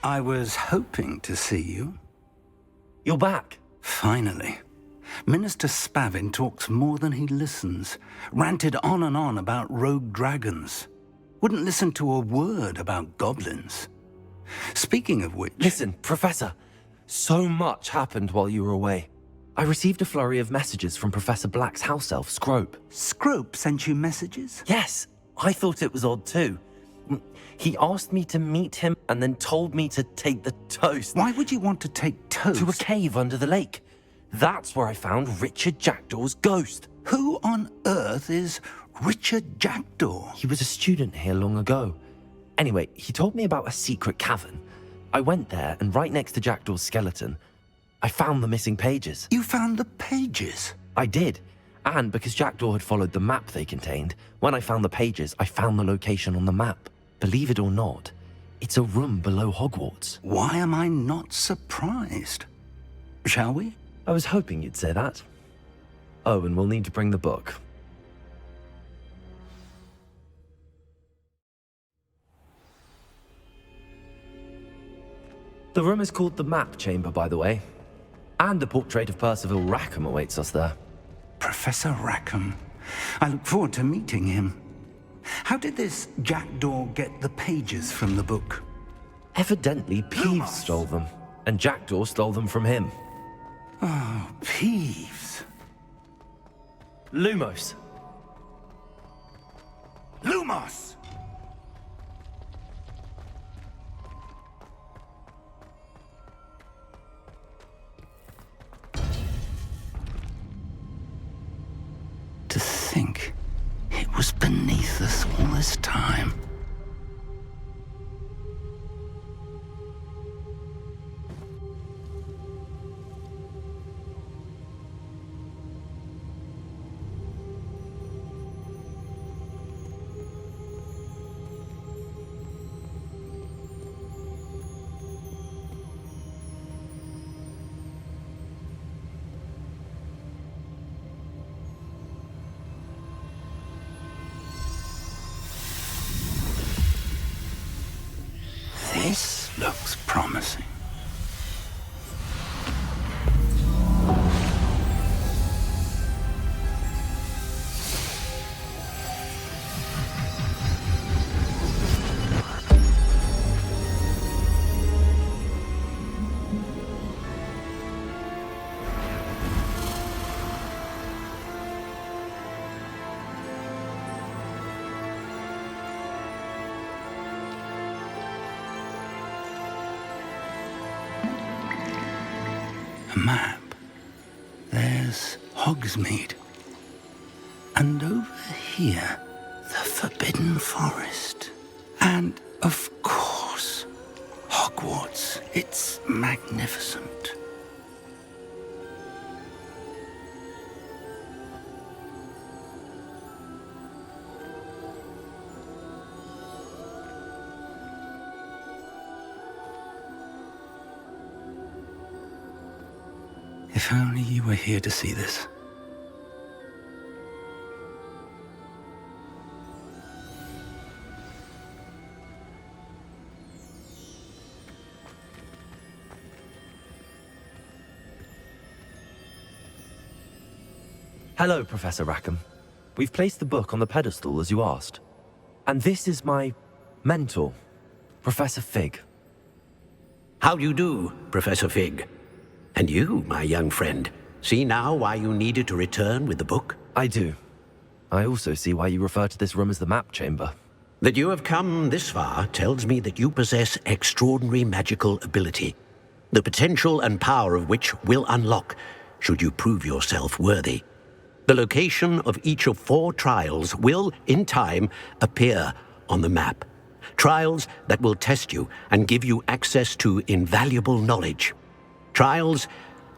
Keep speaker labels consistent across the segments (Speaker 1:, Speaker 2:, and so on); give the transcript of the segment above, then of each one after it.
Speaker 1: I was hoping to see you.
Speaker 2: You're back.
Speaker 1: Finally. Minister Spavin talks more than he listens. Ranted on and on about rogue dragons. Wouldn't listen to a word about goblins. Speaking of which...
Speaker 2: Listen, Professor. So much happened while you were away. I received a flurry of messages from Professor Black's house elf, Scrope.
Speaker 1: Scrope sent you messages?
Speaker 2: Yes, I thought it was odd too. He asked me to meet him and then told me to take the toast.
Speaker 1: Why would you want to take toast?
Speaker 2: To a cave under the lake. That's where I found Richard Jackdaw's ghost.
Speaker 1: Who on earth is Richard Jackdaw?
Speaker 2: He was a student here long ago. Anyway, he told me about a secret cavern. I went there, and right next to Jackdaw's skeleton, I found the missing pages.
Speaker 1: You found the pages?
Speaker 2: I did. And because Jackdaw had followed the map they contained, when I found the pages, I found the location on the map. Believe it or not, it's a room below Hogwarts.
Speaker 1: Why am I not surprised? Shall we?
Speaker 2: I was hoping you'd say that. Oh, and we'll need to bring the book. The room is called the Map Chamber, by the way. And a portrait of Percival Rackham awaits us there.
Speaker 1: Professor Rackham. I look forward to meeting him. How did this Jackdaw get the pages from the book?
Speaker 2: Evidently, Peeves stole them, and Jackdaw stole them from him.
Speaker 1: Oh, Peeves.
Speaker 2: Lumos.
Speaker 1: Lumos! To think it was beneath us all this time. This looks promising. A map. There's Hogsmeade. And over here, the Forbidden Forest. And, of course, Hogwarts. It's magnificent. If only you were here to see this.
Speaker 2: Hello, Professor Rackham. We've placed the book on the pedestal as you asked. And this is my mentor, Professor Fig.
Speaker 3: How do you do, Professor Fig? And you, my young friend, see now why you needed to return with the book?
Speaker 2: I do. I also see why you refer to this room as the Map Chamber.
Speaker 3: That you have come this far tells me that you possess extraordinary magical ability, the potential and power of which will unlock should you prove yourself worthy. The location of each of 4 trials will, in time, appear on the map. Trials that will test you and give you access to invaluable knowledge. Trials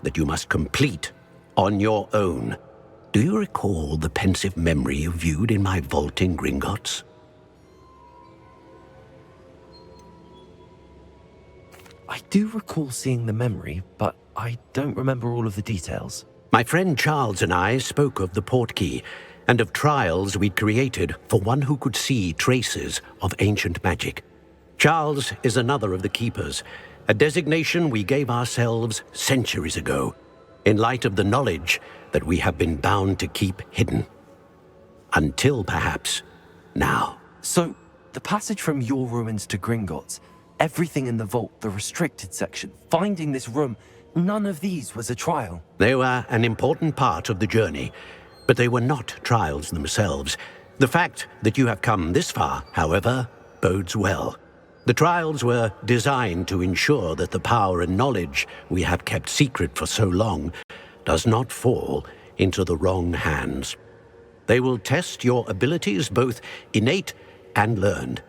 Speaker 3: that you must complete on your own. Do you recall the pensive memory you viewed in my vault in Gringotts?
Speaker 2: I do recall seeing the memory, but I don't remember all of the details.
Speaker 3: My friend Charles and I spoke of the portkey and of trials we'd created for one who could see traces of ancient magic. Charles is another of the keepers, a designation we gave ourselves centuries ago, in light of the knowledge that we have been bound to keep hidden. Until, perhaps, now.
Speaker 2: So, the passage from your ruins to Gringotts, everything in the vault, the restricted section, finding this room, none of these was a trial.
Speaker 3: They were an important part of the journey, but they were not trials themselves. The fact that you have come this far, however, bodes well. The trials were designed to ensure that the power and knowledge we have kept secret for so long does not fall into the wrong hands. They will test your abilities, both innate and learned.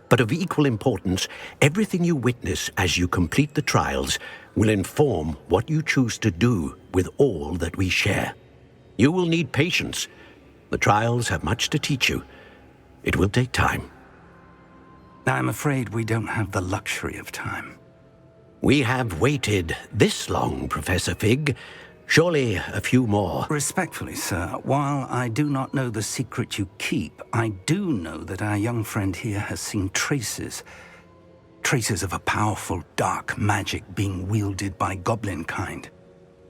Speaker 3: But of equal importance, everything you witness as you complete the trials will inform what you choose to do with all that we share. You will need patience. The trials have much to teach you. It will take time.
Speaker 1: I'm afraid we don't have the luxury of time.
Speaker 3: We have waited this long, Professor Fig. Surely a few more.
Speaker 1: Respectfully, sir, while I do not know the secret you keep, I do know that our young friend here has seen traces of a powerful dark magic being wielded by goblin kind.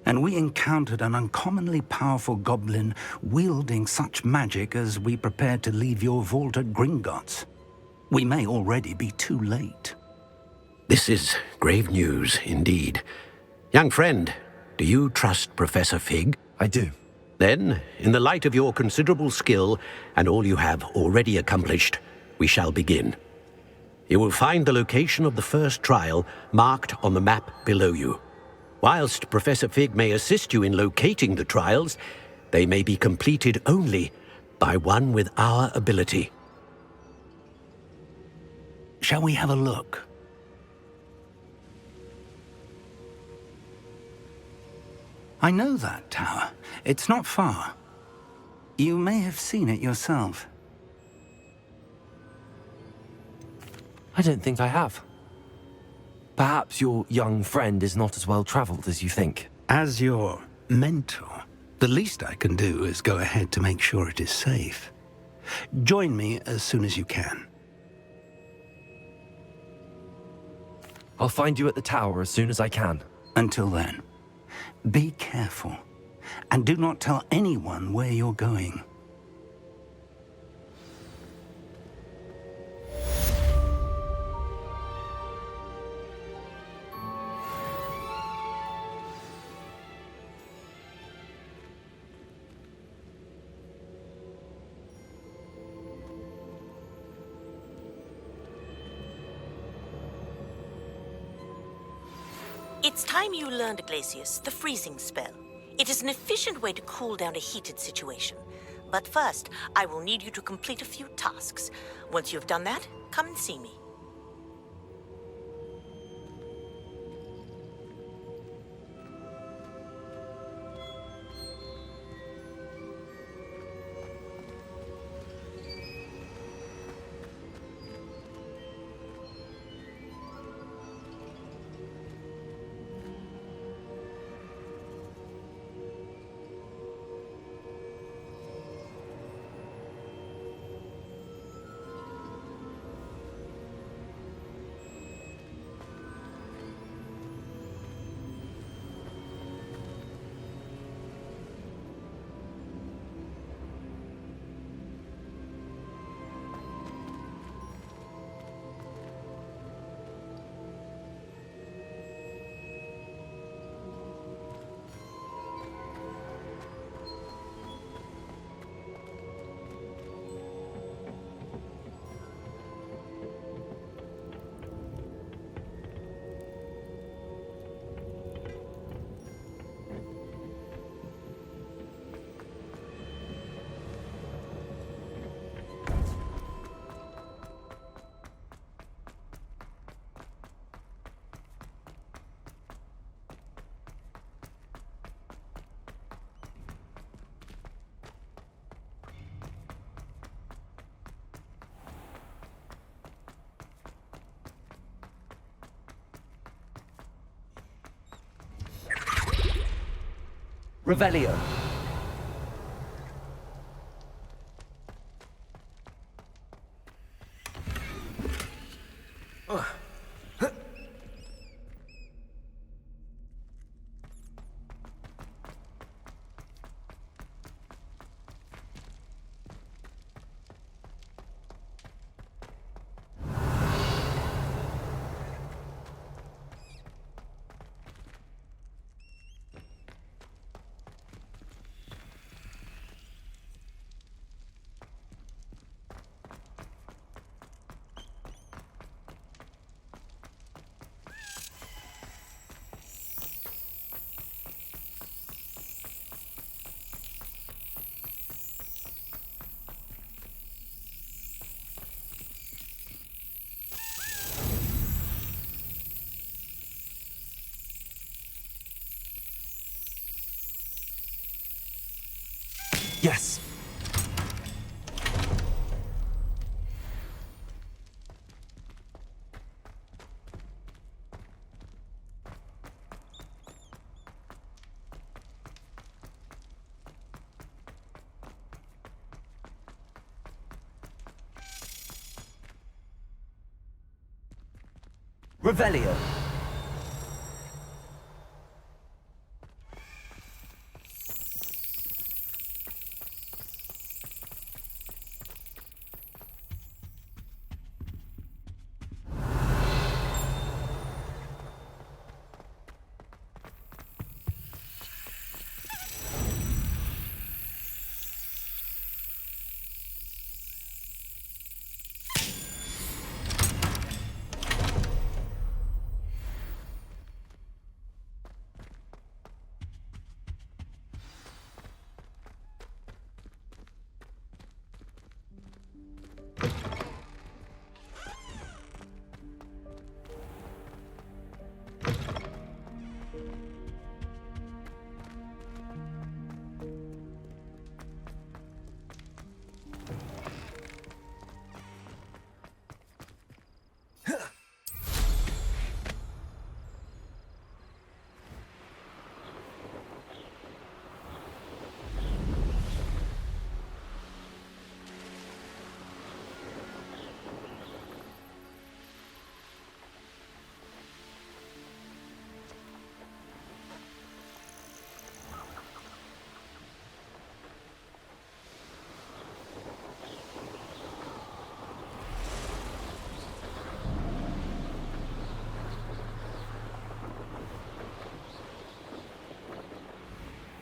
Speaker 1: And we encountered an uncommonly powerful goblin wielding such magic as we prepared to leave your vault at Gringotts. We may already be too late.
Speaker 3: This is grave news indeed. Young friend, do you trust Professor Fig?
Speaker 2: I do.
Speaker 3: Then, in the light of your considerable skill and all you have already accomplished, we shall begin. You will find the location of the first trial marked on the map below you. Whilst Professor Fig may assist you in locating the trials, they may be completed only by one with our ability.
Speaker 1: Shall we have a look? I know that tower. It's not far. You may have seen it yourself.
Speaker 2: I don't think I have. Perhaps your young friend is not as well traveled as you think.
Speaker 1: As your mentor, the least I can do is go ahead to make sure it is safe. Join me as soon as you can.
Speaker 2: I'll find you at the tower as soon as I can.
Speaker 1: Until then, be careful, and do not tell anyone where you're going.
Speaker 4: It's time you learned, Glacius, the freezing spell. It is an efficient way to cool down a heated situation. But first, I will need you to complete a few tasks. Once you've done that, come and see me.
Speaker 2: Revelio. Yes. Revelio.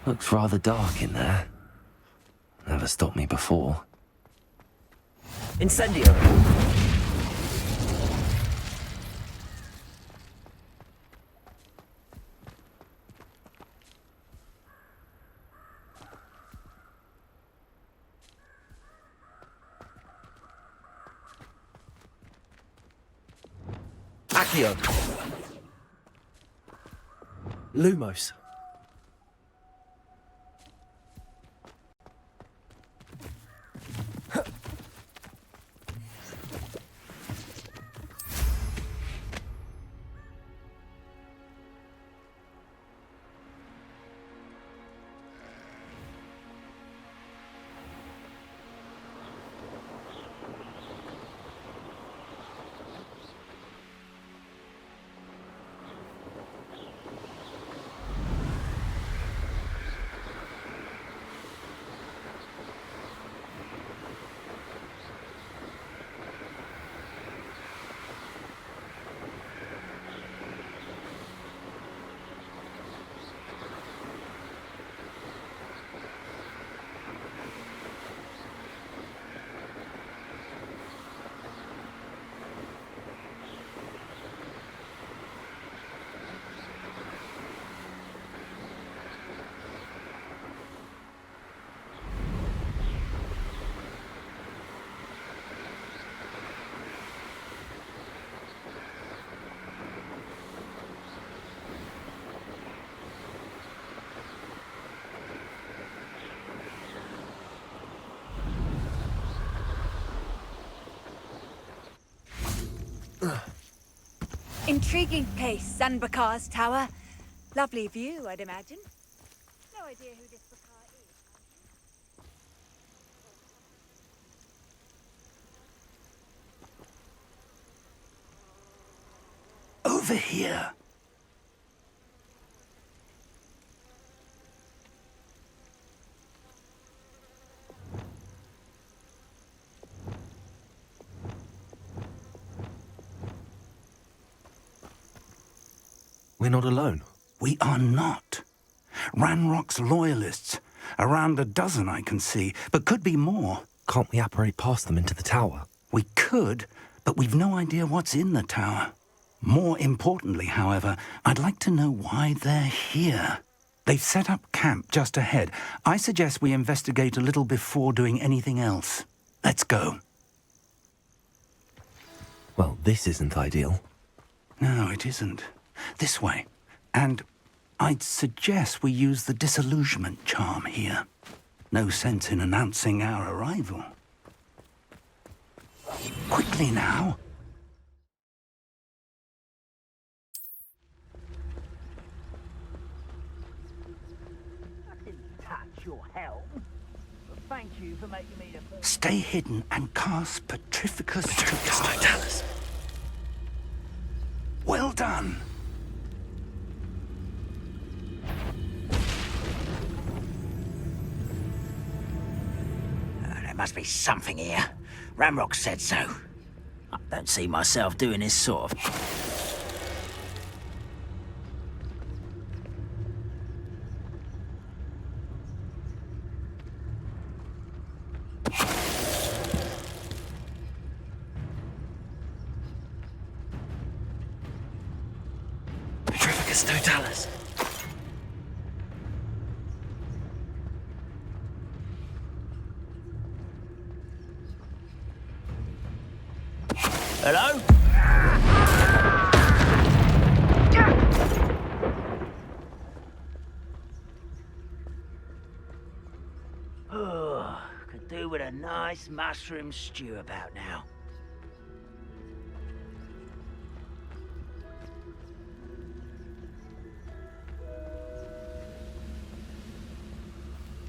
Speaker 2: Looks rather dark in there. Never stopped me before. Incendio! Accio! Lumos!
Speaker 5: Intriguing place, Sanbakar's tower. Lovely view, I'd imagine. No idea who this Bakar is.
Speaker 1: Over here.
Speaker 2: We're not alone.
Speaker 1: We are not. Ranrock's loyalists. Around a dozen I can see, but could be more.
Speaker 2: Can't we apparate past them into the tower?
Speaker 1: We could, but we've no idea what's in the tower. More importantly, however, I'd like to know why they're here. They've set up camp just ahead. I suggest we investigate a little before doing anything else. Let's go.
Speaker 2: Well, this isn't ideal.
Speaker 1: No, it isn't. This way. And I'd suggest we use the disillusionment charm here. No sense in announcing our arrival. Quickly now.
Speaker 6: I didn't touch your helm. But thank you for making me the first.
Speaker 1: Stay hidden and cast Petrificus Totalis. Well done.
Speaker 6: There must be something here. Ramrock said so. I don't see myself doing this sort of...
Speaker 2: Petrificus Totalis.
Speaker 6: Hello? Oh, could do with a nice mushroom stew about now.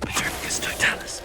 Speaker 2: Petrificus Totalis.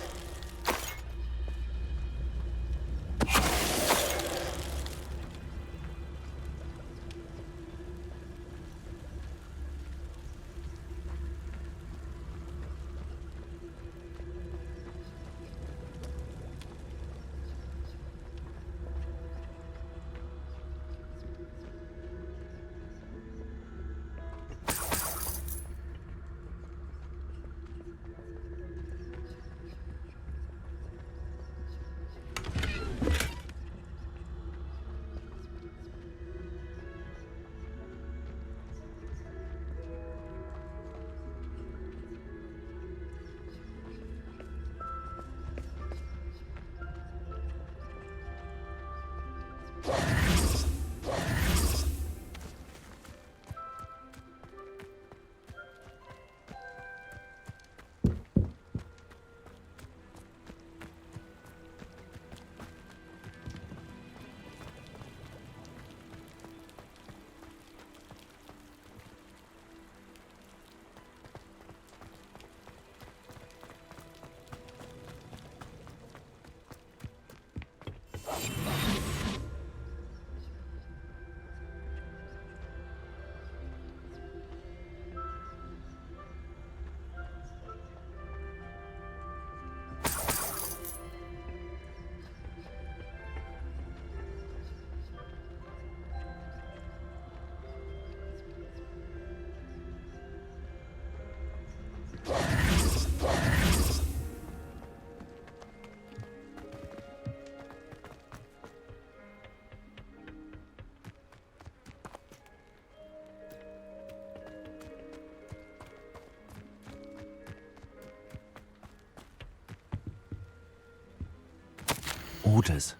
Speaker 2: Orders.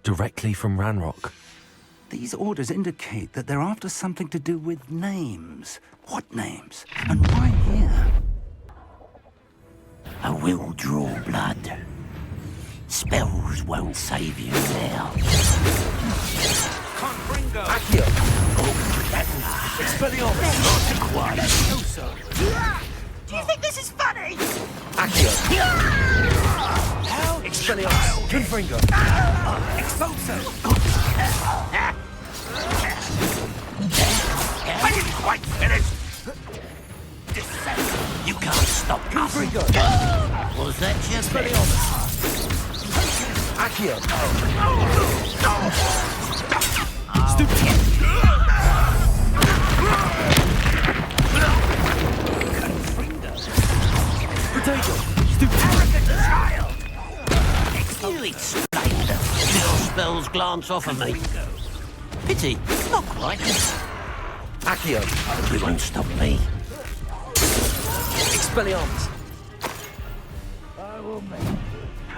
Speaker 2: Directly from Ranrock.
Speaker 1: These orders indicate that they're after something to do with names. What names? And why here?
Speaker 6: I will draw blood. Spells won't save you now.
Speaker 2: Accio!
Speaker 6: Do you think this is funny?
Speaker 2: Accio! Expelliarmus! Confringo!
Speaker 6: Expulso! I didn't quite finish! You can't stop us!
Speaker 2: Confringo!
Speaker 6: Was that just
Speaker 2: Expelliarmus! Accio! Stupid! Potato! Stupid!
Speaker 6: Arrogant child! You explained them. Your spells glance off of me. Pity, not quite.
Speaker 2: Accio!
Speaker 6: You won't stop me.
Speaker 2: Expelliarmus!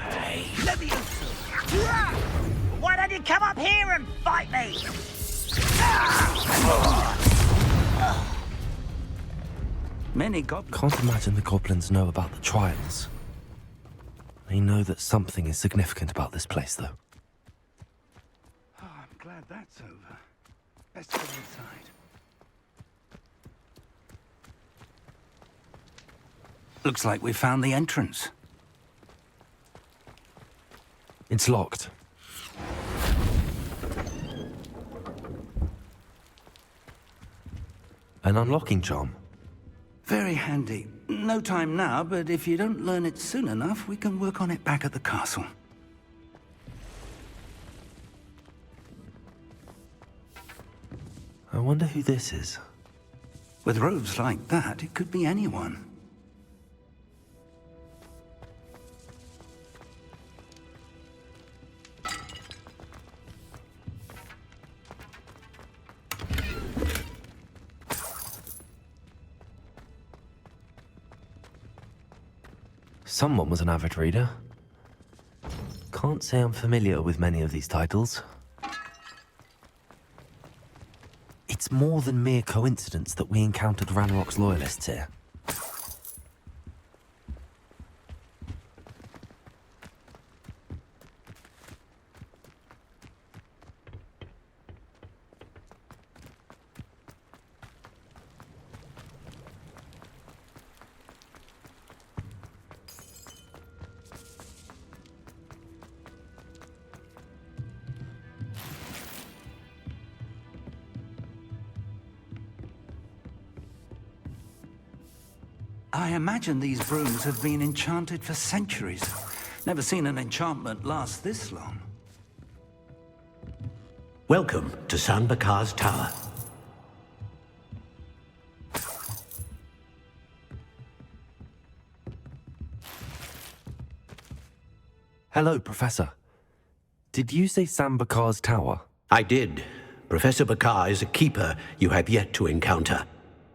Speaker 6: Hey, let me Why don't you come up here and fight me?
Speaker 1: Many goblins.
Speaker 2: Can't imagine the goblins know about the trials. I know that something is significant about this place, though.
Speaker 1: Oh, I'm glad that's over. Let's go inside. Looks like we found the entrance.
Speaker 2: It's locked. An unlocking charm.
Speaker 1: Very handy. No time now, but if you don't learn it soon enough, we can work on it back at the castle.
Speaker 2: I wonder who this is.
Speaker 1: With robes like that, it could be anyone.
Speaker 2: Someone was an avid reader. Can't say I'm familiar with many of these titles. It's more than mere coincidence that we encountered Ranrock's loyalists here.
Speaker 1: I imagine these brooms have been enchanted for centuries. Never seen an enchantment last this long.
Speaker 3: Welcome to San Bakar's Tower.
Speaker 2: Hello, Professor. Did you say Sam Bakar's tower?
Speaker 3: I did. Professor Bakar is a keeper you have yet to encounter.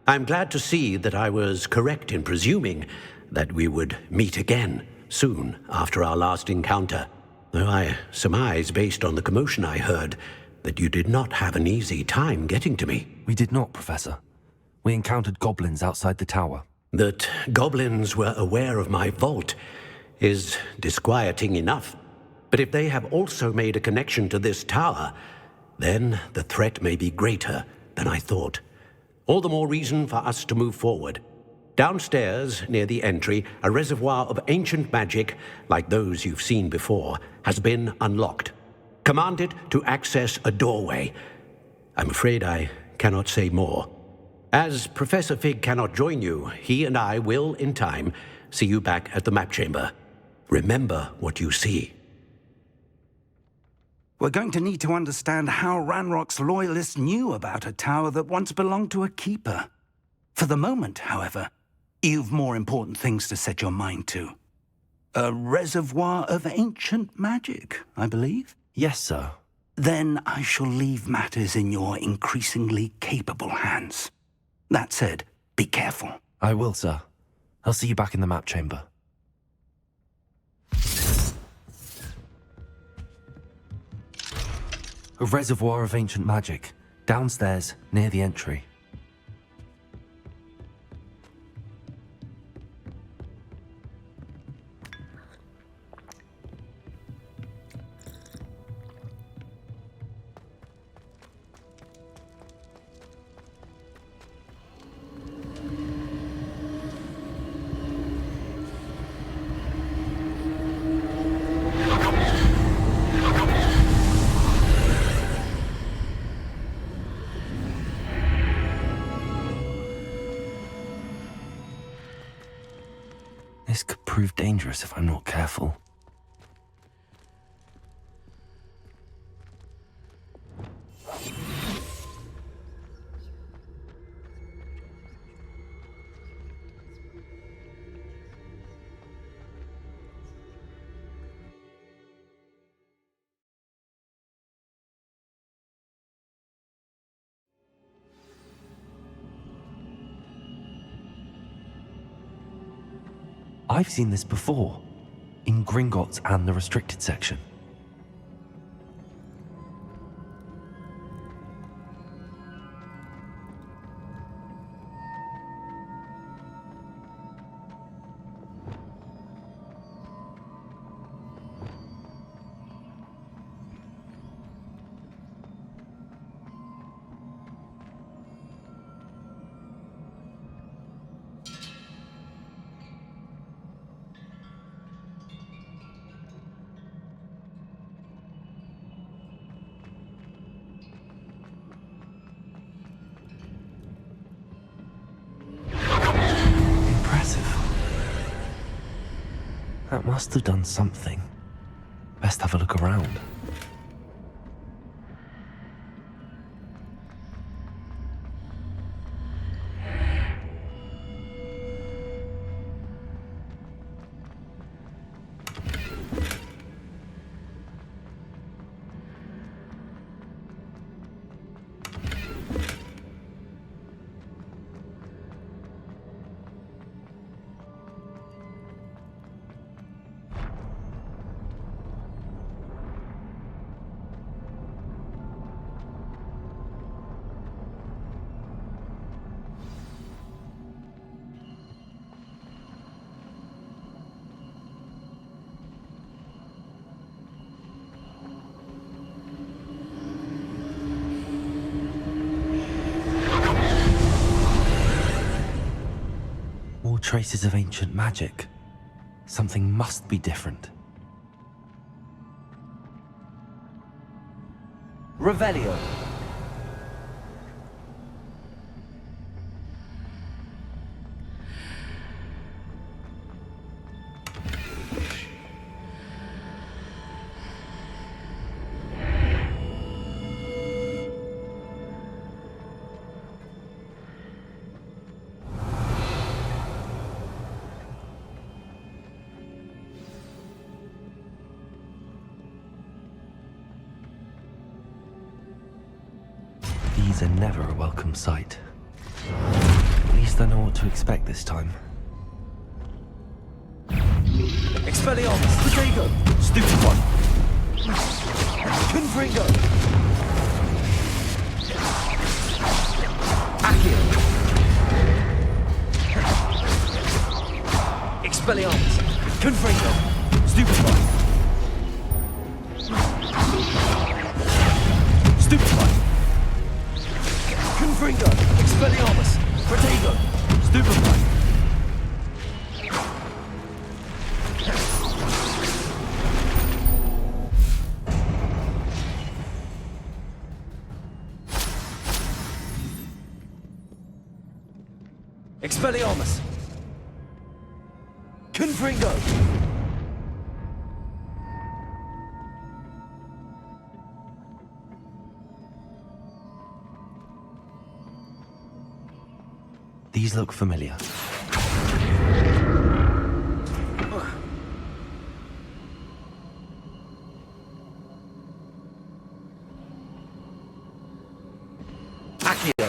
Speaker 3: I'm glad to see that I was correct in presuming that we would meet again soon after our last encounter, though I surmise, based on the commotion I heard, that you did not have an easy time getting to me.
Speaker 2: We did not, Professor. We encountered goblins outside the tower.
Speaker 3: That goblins were aware of my vault is disquieting enough. But if they have also made a connection to this tower, then the threat may be greater than I thought. All the more reason for us to move forward. Downstairs, near the entry, a reservoir of ancient magic, like those you've seen before, has been unlocked. Command it to access a doorway. I'm afraid I cannot say more. As Professor Fig cannot join you, he and I will, in time, see you back at the map chamber. Remember what you see.
Speaker 1: We're going to need to understand how Ranrock's loyalists knew about a tower that once belonged to a keeper. For the moment, however, you've more important things to set your mind to. A reservoir of ancient magic, I believe?
Speaker 2: Yes, sir.
Speaker 1: Then I shall leave matters in your increasingly capable hands. That said, be careful.
Speaker 2: I will, sir. I'll see you back in the map chamber. A reservoir of ancient magic, downstairs, near the entry. This could prove dangerous if I'm not careful. I've seen this before, in Gringotts and the restricted section. That must have done something. Best have a look around. More traces of ancient magic. Something must be different. Revelio. These are never a welcome sight. At least I know what to expect this time. Expelliarmus! Potato! Stupid one! Confringo! Accio! Expelliarmus! Confringo! Stupid one! Stupid one! Confringo! Expelliarmus! Protego! Stupefy! Expelliarmus! Confringo! These look familiar. Accio!